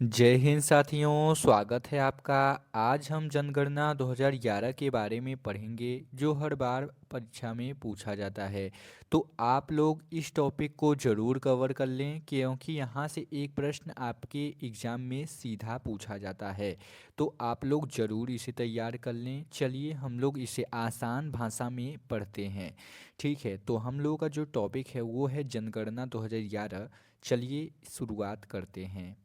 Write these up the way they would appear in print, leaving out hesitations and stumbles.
जय हिंद साथियों, स्वागत है आपका। आज हम जनगणना 2011 के बारे में पढ़ेंगे जो हर बार परीक्षा में पूछा जाता है। तो आप लोग इस टॉपिक को ज़रूर कवर कर लें क्योंकि यहाँ से एक प्रश्न आपके एग्ज़ाम में सीधा पूछा जाता है। तो आप लोग ज़रूर इसे तैयार कर लें। चलिए हम लोग इसे आसान भाषा में पढ़ते हैं। ठीक है, तो हम लोगों का जो टॉपिक है वो है जनगणना 2011। चलिए शुरुआत करते हैं।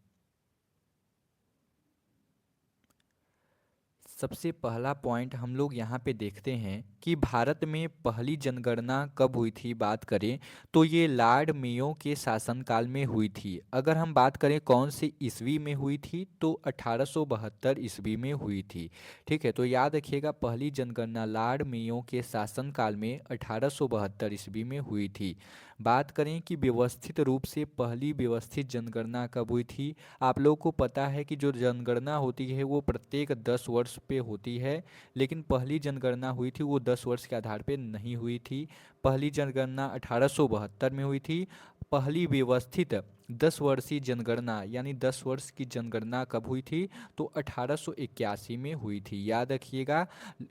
सबसे पहला पॉइंट हम लोग यहाँ पे देखते हैं कि भारत में पहली जनगणना कब हुई थी। बात करें तो ये लॉर्ड मेयो के शासनकाल में हुई थी। अगर हम बात करें कौन सी ईस्वी में हुई थी तो 1872 ईस्वी में हुई थी। ठीक है, तो याद रखिएगा पहली जनगणना लॉर्ड मेयो के शासनकाल में 1872 ईस्वी में हुई थी। बात करें कि व्यवस्थित रूप से पहली व्यवस्थित जनगणना कब हुई थी। आप लोगों को पता है कि जो जनगणना होती है वो प्रत्येक 10 वर्ष पे होती है, लेकिन पहली जनगणना हुई थी वो 10 वर्ष के आधार पे नहीं हुई थी। पहली जनगणना 1872 में हुई थी। पहली व्यवस्थित 10 वर्षीय जनगणना यानी 10 वर्ष की जनगणना कब हुई थी तो 1881 में हुई थी। याद रखिएगा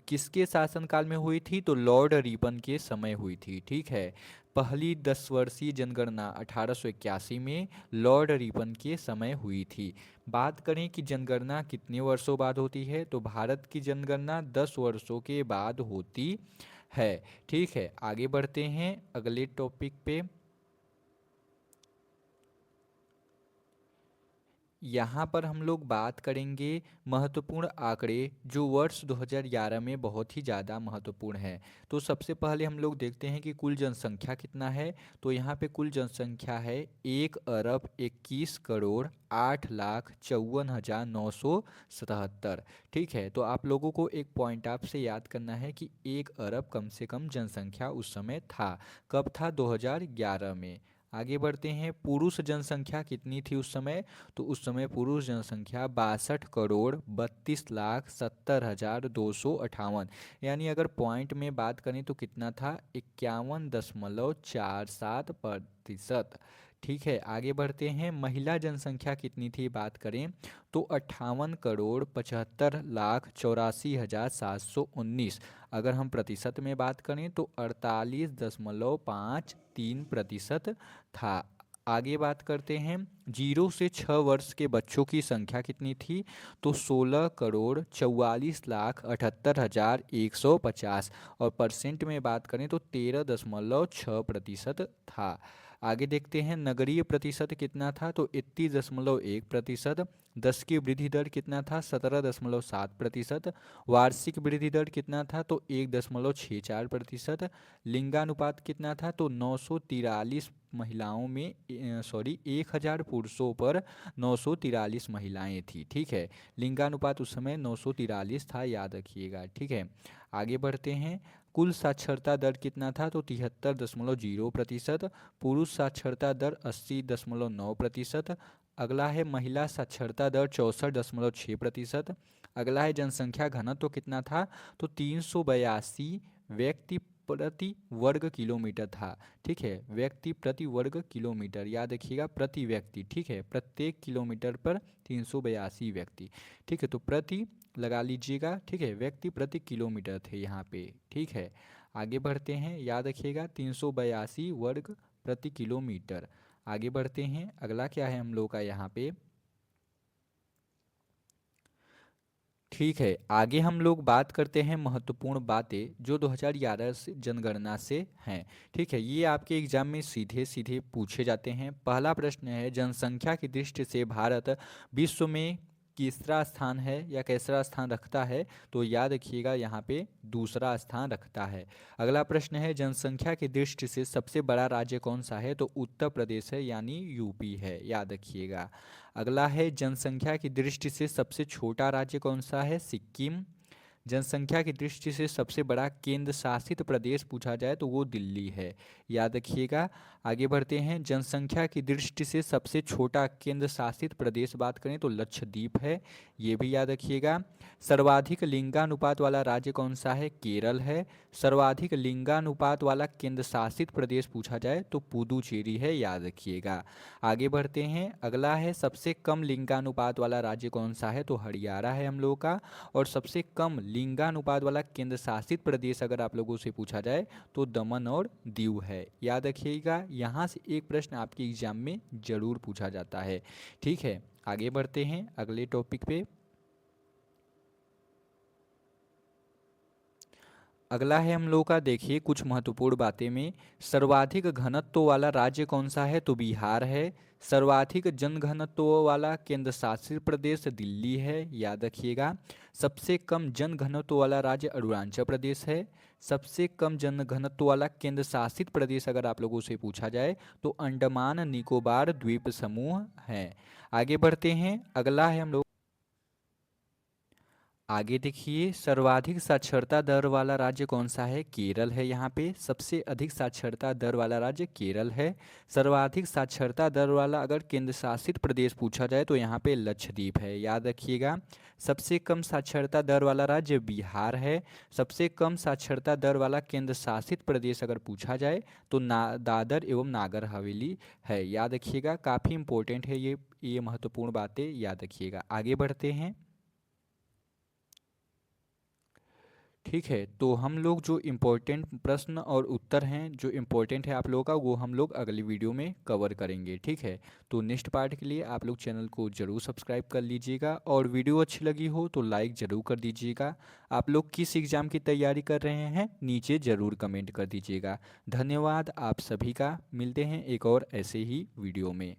किसके शासनकाल में हुई थी तो लॉर्ड रिपन के समय हुई थी। ठीक है, पहली 10 वर्षीय जनगणना 1881 में लॉर्ड रिपन के समय हुई थी। बात करें कि जनगणना कितने वर्षों बाद होती है तो भारत की जनगणना 10 वर्षों के बाद होती है। ठीक है, आगे बढ़ते हैं अगले टॉपिक पे। यहाँ पर हम लोग बात करेंगे महत्वपूर्ण आंकड़े जो वर्ष 2011 में बहुत ही ज़्यादा महत्वपूर्ण है। तो सबसे पहले हम लोग देखते हैं कि कुल जनसंख्या कितना है। तो यहाँ पे कुल जनसंख्या है 1 अरब 21 करोड़ 8 लाख 54,977। ठीक है, तो आप लोगों को एक पॉइंट आपसे याद करना है कि 1 अरब कम से कम जनसंख्या उस समय था। कब था 2011 में। आगे बढ़ते हैं पुरुष जनसंख्या कितनी थी उस समय। तो उस समय पुरुष जनसंख्या 62 करोड़ 32 लाख 70 हजार 258। यानी अगर पॉइंट में बात करें तो कितना था 51.47%। ठीक है, आगे बढ़ते हैं महिला जनसंख्या कितनी थी बात करें तो 58 करोड़ 75 लाख 84 हजार 719। अगर हम प्रतिशत में बात करें तो 48.53% था। आगे बात करते हैं 0 से 6 वर्ष के बच्चों की संख्या कितनी थी तो 16 करोड़ 44 लाख 78 हजार 150। और परसेंट में बात करें तो 13.6% था। आगे देखते हैं नगरीय प्रतिशत कितना था तो 31.1%। 10 की वृद्धि दर कितना था 17.7%। वार्षिक वृद्धि दर कितना था तो 1.64%। लिंगानुपात कितना था तो 943 महिलाओं में 1000 पुरुषों पर 943 महिलाएं थी। ठीक है, लिंगानुपात उस समय 943 था, याद रखिएगा। ठीक है, आगे बढ़ते हैं कुल साक्षरता दर कितना था तो 73.0%। पुरुष साक्षरता दर 80.9%। अगला है महिला साक्षरता दर 64.6%। अगला है जनसंख्या घनत्व कितना था तो 382 व्यक्ति प्रति वर्ग किलोमीटर था। ठीक है, व्यक्ति प्रति वर्ग किलोमीटर, याद रखिएगा प्रति व्यक्ति। ठीक है, प्रत्येक किलोमीटर पर 382 व्यक्ति। ठीक है, तो प्रति लगा लीजिएगा। ठीक है, व्यक्ति प्रति किलोमीटर थे यहाँ पे। ठीक है, आगे बढ़ते हैं, याद रखिएगा 382 वर्ग प्रति किलोमीटर। आगे बढ़ते हैं अगला क्या है हम लोग का यहाँ पे। ठीक है, आगे हम लोग बात करते हैं महत्वपूर्ण बातें जो 2011 से जनगणना से हैं। ठीक है, ये आपके एग्जाम में सीधे सीधे पूछे जाते हैं। पहला प्रश्न है जनसंख्या की दृष्टि से भारत विश्व में किसरा स्थान है या कैसरा स्थान रखता है तो याद रखिएगा यहाँ पे दूसरा स्थान रखता है। अगला प्रश्न है जनसंख्या की दृष्टि से सबसे बड़ा राज्य कौन सा है तो उत्तर प्रदेश है यानी यूपी है, याद रखिएगा। अगला है जनसंख्या की दृष्टि से सबसे छोटा राज्य कौन सा है सिक्किम। जनसंख्या की दृष्टि से सबसे बड़ा केंद्र शासित प्रदेश पूछा जाए तो वो दिल्ली है, याद रखिएगा। आगे बढ़ते हैं, जनसंख्या की दृष्टि से सबसे छोटा केंद्र शासित प्रदेश बात करें तो लक्षद्वीप है, ये भी याद रखिएगा। सर्वाधिक लिंगानुपात वाला राज्य कौन सा है? केरल है। सर्वाधिक लिंगानुपात वाला केंद्र शासित प्रदेश पूछा जाए तो पुदुचेरी है, याद रखिएगा। आगे बढ़ते हैं, अगला है सबसे कम लिंगानुपात वाला राज्य कौन सा है? तो हरियाणा है हम लोगों का। और सबसे कम लिंगानुपात वाला केंद्र शासित प्रदेश अगर आप लोगों से पूछा जाए तो दमन और दीव है, याद रखिएगा। यहाँ से एक प्रश्न आपके एग्जाम में जरूर पूछा जाता है, ठीक है। आगे बढ़ते हैं अगले टॉपिक पे। अगला है हम लोग का, देखिए कुछ महत्वपूर्ण बातें में, सर्वाधिक घनत्व वाला राज्य कौन सा है? तो बिहार है। सर्वाधिक जनघनत्व वाला केंद्र शासित प्रदेश दिल्ली है, याद रखिएगा। सबसे कम जनघनत्व वाला राज्य अरुणाचल प्रदेश है। सबसे कम जनघनत्व वाला केंद्र शासित प्रदेश अगर आप लोगों से पूछा जाए तो अंडमान निकोबार द्वीप समूह है। आगे बढ़ते हैं, अगला है हम लोग, आगे देखिए सर्वाधिक साक्षरता दर वाला राज्य कौन सा है? केरल है। यहाँ पे सबसे अधिक साक्षरता दर वाला राज्य केरल है। सर्वाधिक साक्षरता दर वाला अगर केंद्र शासित प्रदेश पूछा जाए तो यहाँ पे लक्षद्वीप है, याद रखिएगा। सबसे कम साक्षरता दर वाला राज्य बिहार है। सबसे कम साक्षरता दर वाला केंद्र शासित प्रदेश अगर पूछा जाए तो दादर एवं नागर हवेली है, याद रखिएगा। काफ़ी इंपॉर्टेंट है ये महत्वपूर्ण बातें याद रखिएगा। आगे बढ़ते हैं, ठीक है। तो हम लोग जो इम्पोर्टेंट प्रश्न और उत्तर हैं जो इम्पोर्टेंट है आप लोगों का, वो हम लोग अगली वीडियो में कवर करेंगे, ठीक है। तो नेक्स्ट पार्ट के लिए आप लोग चैनल को ज़रूर सब्सक्राइब कर लीजिएगा, और वीडियो अच्छी लगी हो तो लाइक ज़रूर कर दीजिएगा। आप लोग किस एग्ज़ाम की तैयारी कर रहे हैं नीचे ज़रूर कमेंट कर दीजिएगा। धन्यवाद आप सभी का, मिलते हैं एक और ऐसे ही वीडियो में।